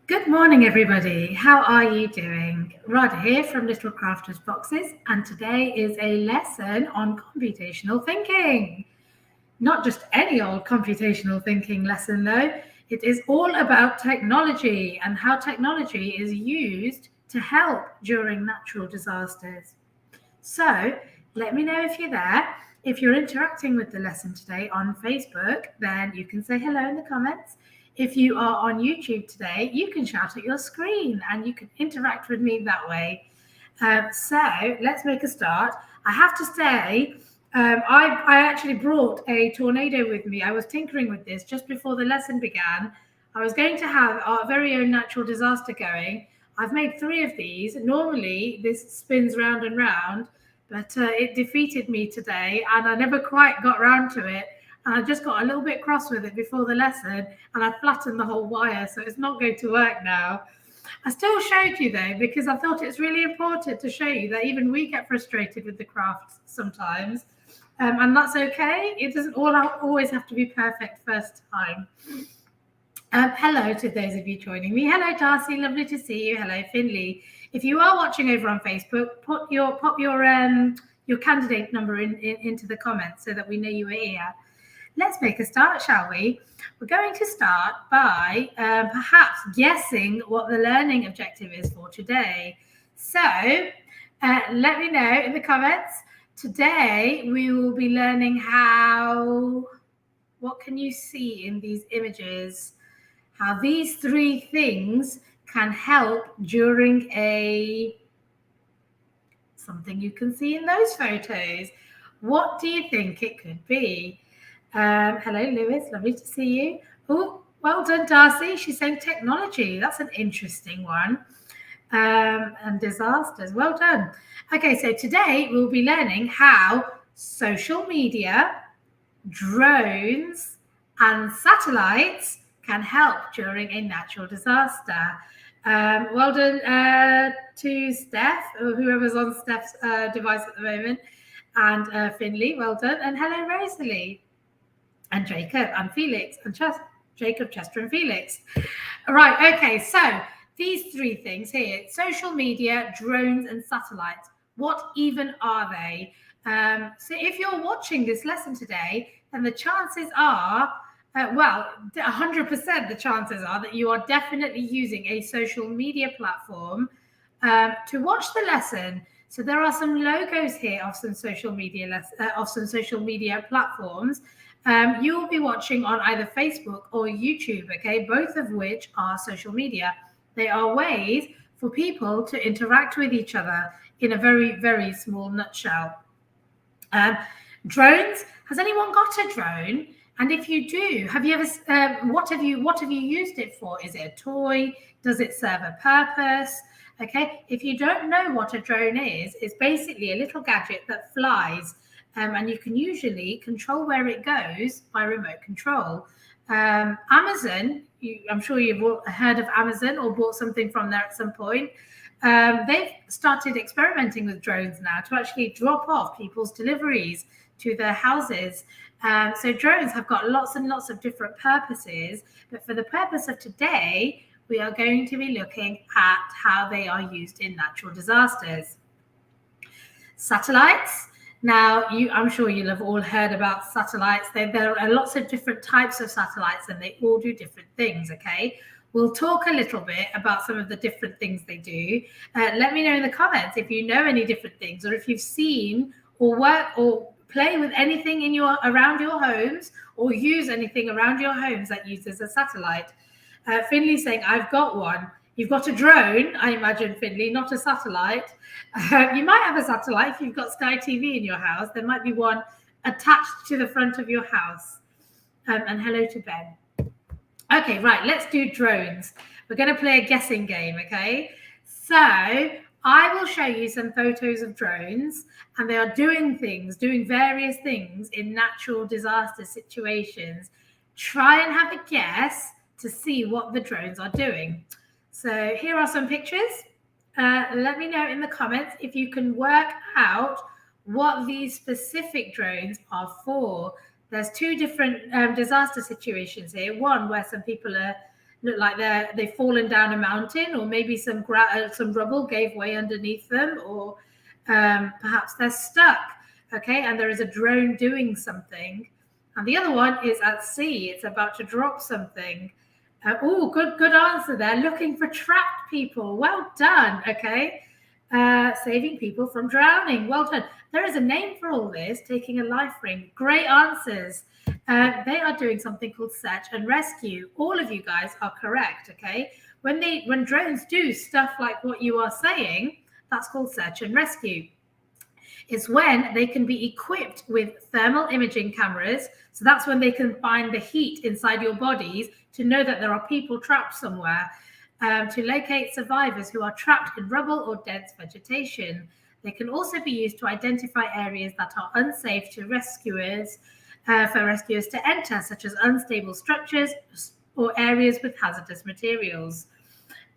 Good morning, everybody. How are you doing? Radha here from Little Crafters Boxes, and today is a lesson on computational thinking. Not just any old computational thinking lesson, though. It is all about technology and how technology is used to help during natural disasters. So, let me know if you're there. If you're interacting with the lesson today on Facebook, then you can say hello in the comments. If you are on YouTube today, you can shout at your screen and you can interact with me that way. So let's make a start. I have to say, I actually brought a tornado with me. I was tinkering with this just before the lesson began. I was going to have our very own natural disaster going. I've made 3 of these. Normally, this spins round and round, but it defeated me today, and I never quite got round to it. And I just got a little bit cross with it before the lesson, and I flattened the whole wire, so it's not going to work now. I still showed you though, because I thought it's really important to show you that even we get frustrated with the crafts sometimes, and that's okay. It doesn't always have to be perfect first time. Hello to those of you joining me. Hello, Darcy. Lovely to see you. Hello, Finley. If you are watching over on Facebook, pop your candidate number into the comments so that we know you are here. Let's make a start, shall we? We're going to start by perhaps guessing what the learning objective is for today. So let me know in the comments. Today we will be learning what can you see in these images? How these 3 things can help during something you can see in those photos. What do you think it could be? Hello, Lewis. Lovely to see you. Oh, well done, Darcy. She's saying technology. That's an interesting one. And disasters. Well done. Okay, so today we'll be learning how social media, drones, and satellites can help during a natural disaster. Well done to Steph, or whoever's on Steph's device at the moment, and Finley. Well done. And hello, Rosalie. And Jacob and Felix and Jacob, Chester and Felix. Right, okay, so these 3 things here, social media, drones and satellites, what even are they? So if you're watching this lesson today, then the chances are, 100% the chances are that you are definitely using a social media platform to watch the lesson. So there are some logos here of some social media platforms. You will be watching on either Facebook or YouTube, okay, both of which are social media. They are ways for people to interact with each other in a very, very small nutshell. Drones. Has anyone got a drone? And if you do, have you ever? What have you used it for? Is it a toy? Does it serve a purpose? Okay. If you don't know what a drone is, it's basically a little gadget that flies. And you can usually control where it goes by remote control. Amazon, I'm sure you've heard of Amazon or bought something from there at some point. They've started experimenting with drones now to actually drop off people's deliveries to their houses. So drones have got lots and lots of different purposes, but for the purpose of today, we are going to be looking at how they are used in natural disasters. Satellites. Now, I'm sure you'll have all heard about satellites. There are lots of different types of satellites and they all do different things, okay? We'll talk a little bit about some of the different things they do. Let me know in the comments if you know any different things or if you've seen or work or play with anything around your homes or use anything around your homes that uses a satellite. Finley's saying, I've got one. You've got a drone, I imagine, Finley, not a satellite. You might have a satellite if you've got Sky TV in your house. There might be one attached to the front of your house. And hello to Ben. Okay, right, let's do drones. We're going to play a guessing game, okay? So I will show you some photos of drones, and they are doing various things in natural disaster situations. Try and have a guess to see what the drones are doing. So here are some pictures. Let me know in the comments if you can work out what these specific drones are for. There's 2 different disaster situations here. One where some people are look like they've fallen down a mountain, or maybe some rubble gave way underneath them, or perhaps they're stuck. Okay, and there is a drone doing something, and the other one is at sea. It's about to drop something. Oh, good answer there. Looking for trapped people. Well done. Okay, saving people from drowning. Well done. There is a name for all this. Taking a life ring. Great answers. They are doing something called search and rescue. All of you guys are correct. Okay, when drones do stuff like what you are saying, that's called search and rescue. It's when they can be equipped with thermal imaging cameras. So that's when they can find the heat inside your bodies to know that there are people trapped somewhere, to locate survivors who are trapped in rubble or dense vegetation. They can also be used to identify areas that are unsafe to rescuers, for rescuers to enter, such as unstable structures or areas with hazardous materials.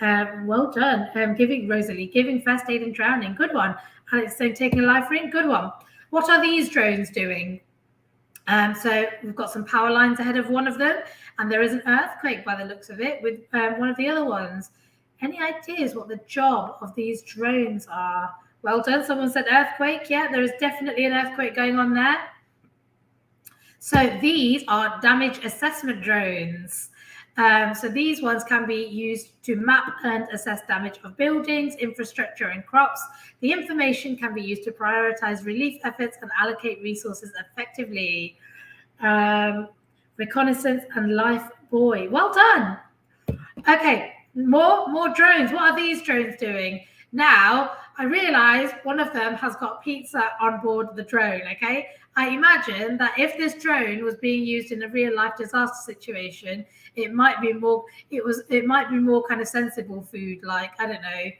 Well done. Rosalie, giving first aid and drowning. Good one. Alex saying taking a life ring. Good one. What are these drones doing? So we've got some power lines ahead of one of them, and there is an earthquake by the looks of it with one of the other ones. Any ideas what the job of these drones are? Well done. Someone said earthquake. Yeah, there is definitely an earthquake going on there. So these are damage assessment drones. So these ones can be used to map and assess damage of buildings, infrastructure, and crops. The information can be used to prioritize relief efforts and allocate resources effectively. Reconnaissance and life buoy. Well done. Okay, more drones. What are these drones doing? Now, I realize one of them has got pizza on board the drone, okay? I imagine that if this drone was being used in a real life disaster situation, it might be more kind of sensible food, like, I don't know,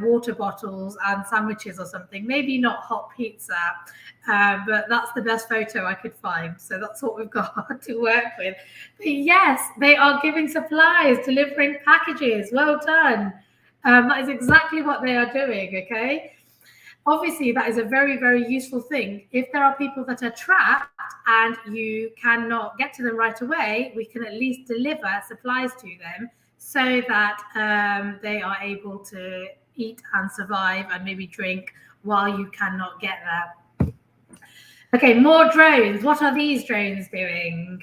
water bottles and sandwiches or something. Maybe not hot pizza, but that's the best photo I could find. So that's what we've got to work with. But yes, they are giving supplies, delivering packages. Well done. That is exactly what they are doing, okay? Obviously, that is a very, very useful thing. If there are people that are trapped and you cannot get to them right away, we can at least deliver supplies to them so that they are able to eat and survive and maybe drink while you cannot get there. Okay, more drones. What are these drones doing?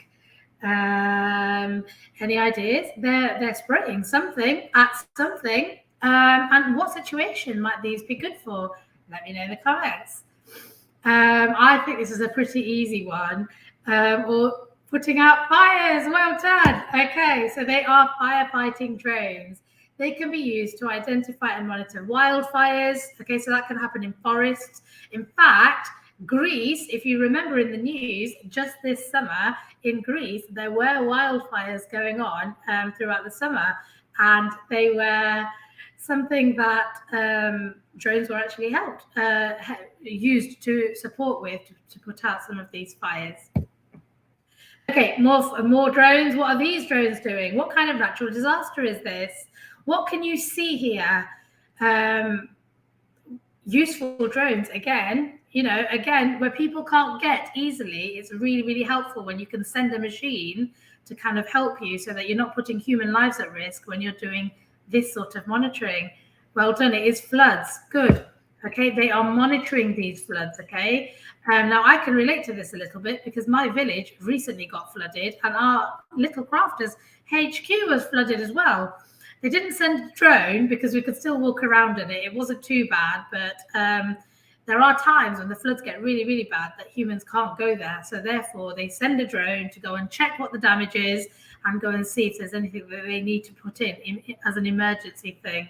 Any ideas? They're spraying something at something. And what situation might these be good for? Let me know in the comments. I think this is a pretty easy one. Or putting out fires. Well done. Okay, so they are firefighting drones. They can be used to identify and monitor wildfires. Okay, so that can happen in forests. In fact, Greece, if you remember in the news, just this summer in Greece, there were wildfires going on throughout the summer, and they were something that drones were actually used to support with to put out some of these fires. Okay, more drones. What are these drones doing? What kind of natural disaster is this? What can you see here? Useful drones, again, where people can't get easily, it's really, really helpful when you can send a machine to kind of help you so that you're not putting human lives at risk when you're doing this sort of monitoring. Well done. It is floods. Good. Okay, they are monitoring these floods. Okay, now I can relate to this a little bit because my village recently got flooded and our little crafters HQ was flooded as well. They didn't send a drone because we could still walk around in it. It wasn't too bad, but there are times when the floods get really, really bad that humans can't go there. So therefore, they send a drone to go and check what the damage is and go and see if there's anything that they need to put in as an emergency thing.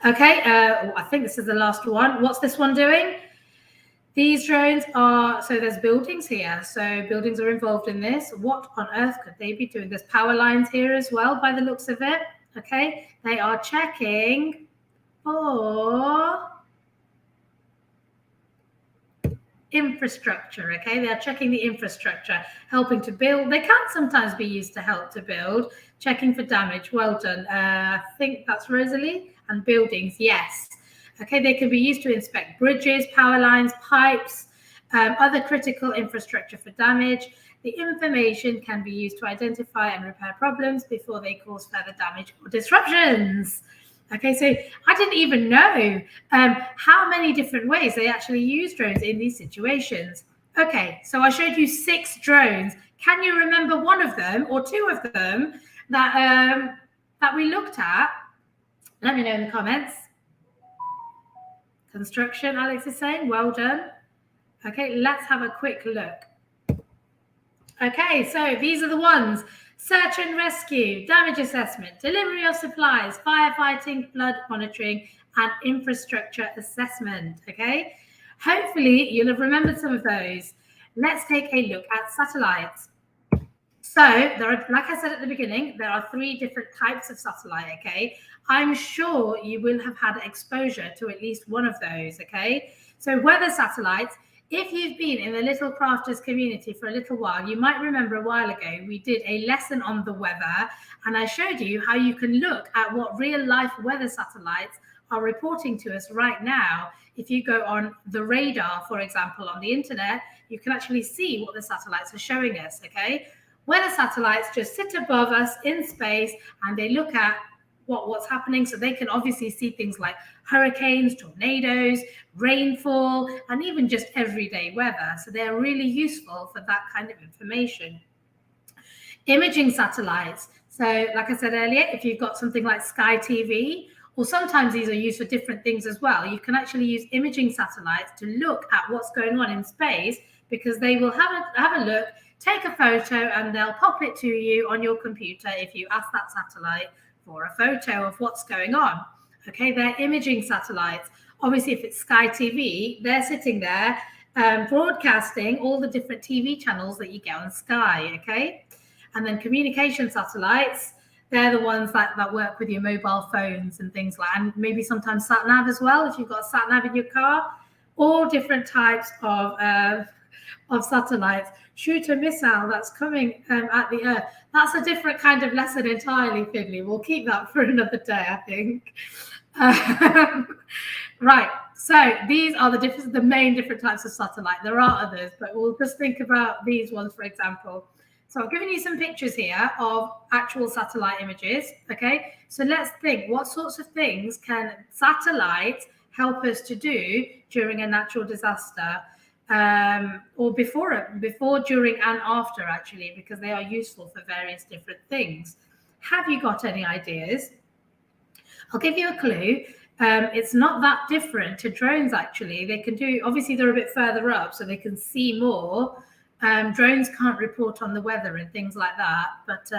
Okay, I think this is the last one. What's this one doing? These drones are, so there's buildings here. So buildings are involved in this. What on earth could they be doing? There's power lines here as well, by the looks of it. Okay, they are checking for infrastructure. Okay, they are checking the infrastructure, helping to build. They can sometimes be used to help to build, checking for damage. Well done. I think that's Rosalie. And buildings, yes. Okay, they can be used to inspect bridges, power lines, pipes, other critical infrastructure for damage. The information can be used to identify and repair problems before they cause further damage or disruptions. Okay, so I didn't even know how many different ways they actually use drones in these situations. Okay, so I showed you 6 drones. Can you remember one of them or 2 of them that we looked at? Let me know in the comments. Construction, Alex is saying, well done. Okay, let's have a quick look. Okay, so these are the ones: search and rescue, damage assessment, delivery of supplies, firefighting, flood monitoring, and infrastructure assessment. Okay, hopefully you'll have remembered some of those. Let's take a look at satellites. So there are, like I said at the beginning, there are 3 different types of satellite. Okay, I'm sure you will have had exposure to at least one of those. Okay, so weather satellites. If you've been in the Little Crafters community for a little while, you might remember a while ago we did a lesson on the weather, and I showed you how you can look at what real life weather satellites are reporting to us right now. If you go on the radar, for example, on the internet, you can actually see what the satellites are showing us. Okay, weather satellites just sit above us in space and they look at what's happening, so they can obviously see things like hurricanes, tornadoes, rainfall, and even just everyday weather. So they're really useful for that kind of information. Imaging satellites. So like I said earlier, if you've got something like Sky TV, or sometimes these are used for different things as well, you can actually use imaging satellites to look at what's going on in space, because they will have a look, take a photo, and they'll pop it to you on your computer if you ask that satellite for a photo of what's going on. Okay, they're imaging satellites. Obviously, if it's Sky TV, they're sitting there broadcasting all the different TV channels that you get on Sky. Okay, and then communication satellites, they're the ones that work with your mobile phones and things like, and maybe sometimes sat nav as well, if you've got a sat nav in your car. All different types of satellites. Shoot a missile that's coming at the Earth. That's a different kind of lesson entirely, Finley. We'll keep that for another day, I think. Right. So these are the main different types of satellite. There are others, but we'll just think about these ones, for example. So I've given you some pictures here of actual satellite images. Okay. So let's think, what sorts of things can satellites help us to do during a natural disaster? Or before, during, and after, actually, because they are useful for various different things. Have you got any ideas? I'll give you a clue. It's not that different to drones, actually. They can do, obviously they're a bit further up, so they can see more. Drones can't report on the weather and things like that, but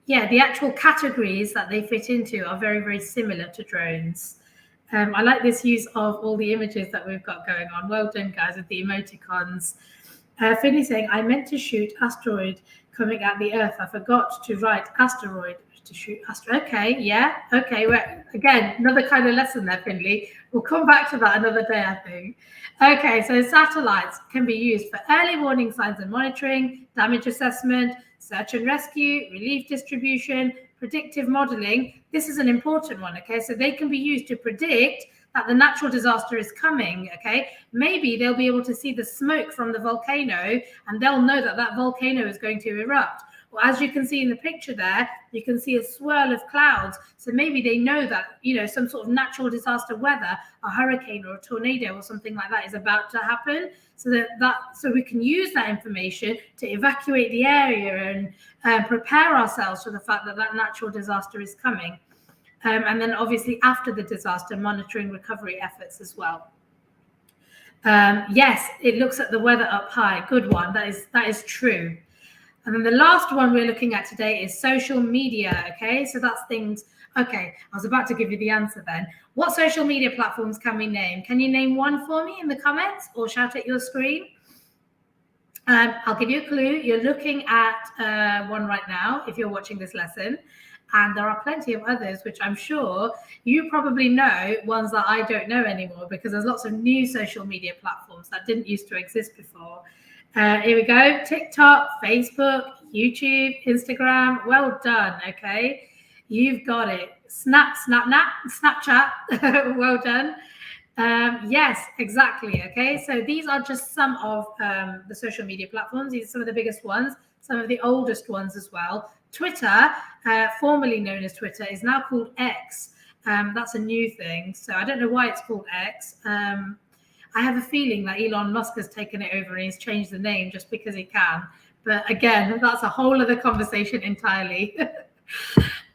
yeah, the actual categories that they fit into are very, very similar to drones. I like this use of all the images that we've got going on. Well done, guys, with the emoticons. Finley saying, I meant to shoot asteroid coming at the Earth. I forgot to write asteroid to shoot asteroid. Okay, yeah, okay. Well, again, another kind of lesson there, Finley. We'll come back to that another day, I think. Okay, so satellites can be used for early warning signs and monitoring, damage assessment, search and rescue, relief distribution, predictive modeling. This is an important one. Okay, so they can be used to predict that the natural disaster is coming. Okay, maybe they'll be able to see the smoke from the volcano and they'll know that that volcano is going to erupt. Well, as you can see in the picture there, you can see a swirl of clouds. So maybe they know that, you know, some sort of natural disaster weather, a hurricane or a tornado or something like that is about to happen. So so we can use that information to evacuate the area and prepare ourselves for the fact that that natural disaster is coming. And then obviously after the disaster, monitoring recovery efforts as well. Yes, it looks at the weather up high. Good one. That is true. And then the last one we're looking at today is social media. Okay, so that's things. Okay, I was about to give you the answer then. What social media platforms can we name? Can you name one for me in the comments or shout at your screen? I'll give you a clue. You're looking at one right now if you're watching this lesson. And there are plenty of others, which I'm sure you probably know, ones that I don't know anymore, because there's lots of new social media platforms that didn't used to exist before. Here we go. TikTok, Facebook, YouTube, Instagram. Well done. Okay. You've got it. Snapchat. Well done. Yes, exactly. Okay, so these are just some of the social media platforms. These are some of the biggest ones, some of the oldest ones as well. Twitter, formerly known as Twitter, is now called X. That's a new thing. So I don't know why it's called X. I have a feeling that Elon Musk has taken it over and he's changed the name just because he can. But again, that's a whole other conversation entirely.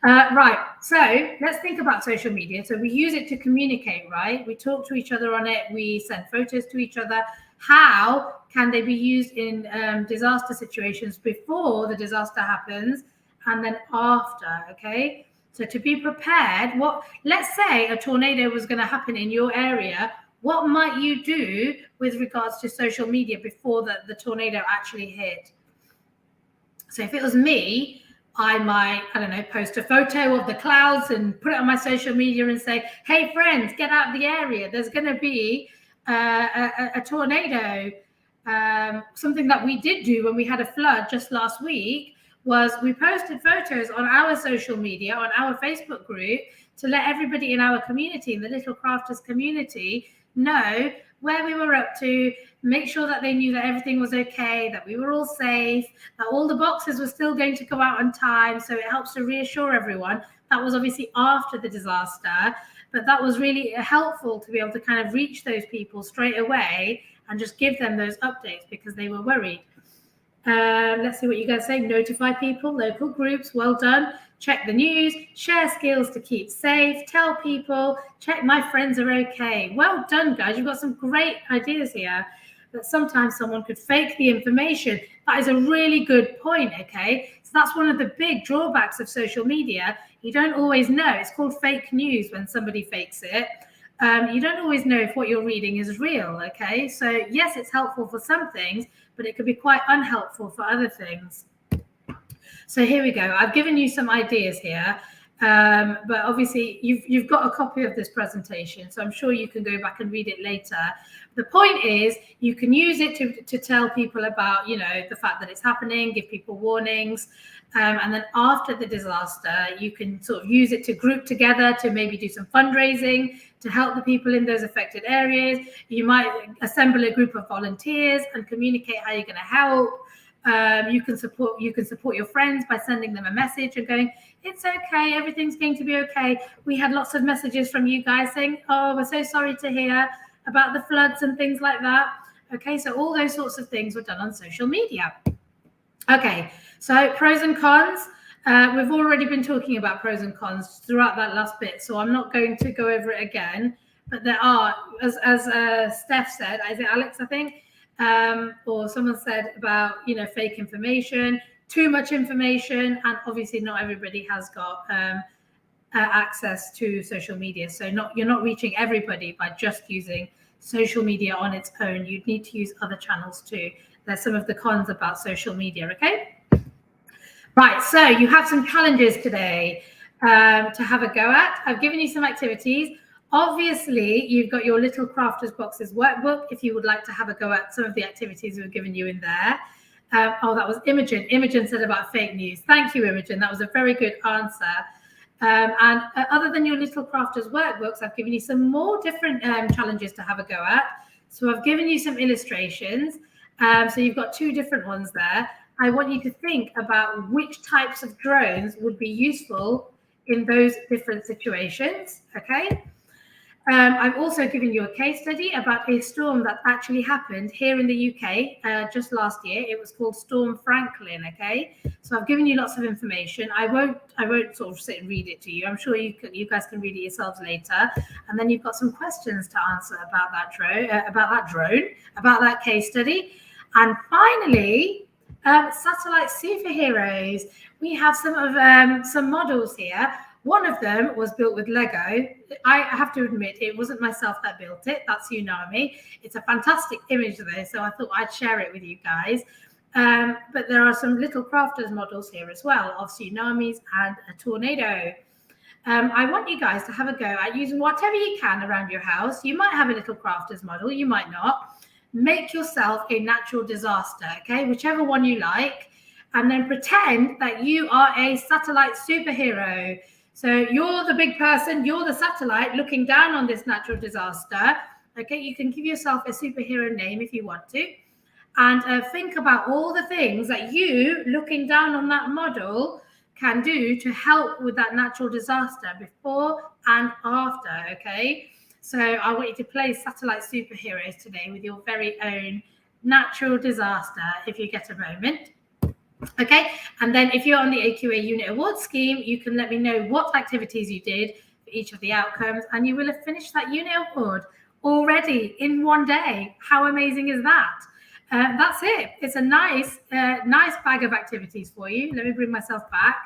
Right. So let's think about social media. So we use it to communicate, right? We talk to each other on it. We send photos to each other. How can they be used in disaster situations before the disaster happens and then after? Okay. So to be prepared, let's say a tornado was going to happen in your area. What might you do with regards to social media before the tornado actually hit? So if it was me, I might, I don't know, post a photo of the clouds and put it on my social media and say, hey, friends, get out of the area. There's going to be a tornado. Something that we did do when we had a flood just last week was we posted photos on our social media, on our Facebook group, to let everybody in our community, in the Little Crafters community, know where we were up to, make sure that they knew that everything was okay, that we were all safe, that all the boxes were still going to go out on time. So it helps to reassure everyone. That was obviously after the disaster, but that was really helpful to be able to kind of reach those people straight away and just give them those updates because they were worried. Let's see what you guys say. Notify people, local groups, well done. Check the news, share skills to keep safe, tell people, check my friends are okay. Well done, guys. You've got some great ideas here. But sometimes someone could fake the information. That is a really good point, okay? So that's one of the big drawbacks of social media. You don't always know. It's called fake news when somebody fakes it. You don't always know if what you're reading is real, okay? So yes, it's helpful for some things, but it could be quite unhelpful for other things. So here we go. I've given you some ideas here, but obviously you've got a copy of this presentation, so I'm sure you can go back and read it later. The point is you can use it to tell people about, you know, the fact that it's happening, give people warnings, and then after the disaster, you can sort of use it to group together to maybe do some fundraising to help the people in those affected areas. You might assemble a group of volunteers and communicate how you're going to help. You can support your friends by sending them a message and going, it's okay, everything's going to be okay. We had lots of messages from you guys saying, oh, we're so sorry to hear about the floods and things like that. Okay, so all those sorts of things were done on social media. Okay, so pros and cons. We've already been talking about pros and cons throughout that last bit, so I'm not going to go over it again. But there are, as Steph said, is it Alex, I think? Or someone said about, you know, fake information, too much information, and obviously not everybody has got access to social media. So you're not reaching everybody by just using social media on its own. You'd need to use other channels too. There's some of the cons about social media, okay? Right, so you have some challenges today to have a go at. I've given you some activities. Obviously, you've got your Little Crafters Boxes workbook if you would like to have a go at some of the activities we've given you in there. Oh, that was Imogen. Imogen said about fake news. Thank you, Imogen. That was a very good answer. And other than your Little Crafters workbooks, I've given you some more different challenges to have a go at. So I've given you some illustrations. So you've got two different ones there. I want you to think about which types of drones would be useful in those different situations, okay? I've also given you a case study about a storm that actually happened here in the UK just last year. It was called Storm Franklin, okay? So I've given you lots of information. I won't sort of sit and read it to you. I'm sure you guys can read it yourselves later. And then you've got some questions to answer about that drone, about that case study. And finally, satellite superheroes. We have some models here. One of them was built with Lego. I have to admit, it wasn't myself that built it. That's Tsunami. It's a fantastic image though, so I thought I'd share it with you guys. But there are some Little Crafters models here as well of tsunamis and a tornado. I want you guys to have a go at using whatever you can around your house. You might have a Little Crafters model, you might not. Make yourself a natural disaster, okay? Whichever one you like. And then pretend that you are a satellite superhero. So you're the big person, you're the satellite looking down on this natural disaster. Okay, you can give yourself a superhero name if you want to, and think about all the things that you, looking down on that model, can do to help with that natural disaster before and after. Okay, so I want you to play satellite superheroes today with your very own natural disaster if you get a moment. Okay, and then if you're on the AQA Unit Award Scheme, you can let me know what activities you did for each of the outcomes, and you will have finished that unit award already in one day. How amazing is that? That's it. It's a nice bag of activities for you. Let me bring myself back.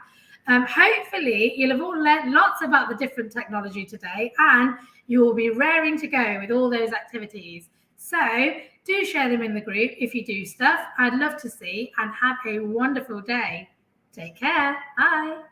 Hopefully, you'll have all learned lots about the different technology today, and you will be raring to go with all those activities. So do share them in the group if you do stuff. I'd love to see, and have a wonderful day. Take care. Bye.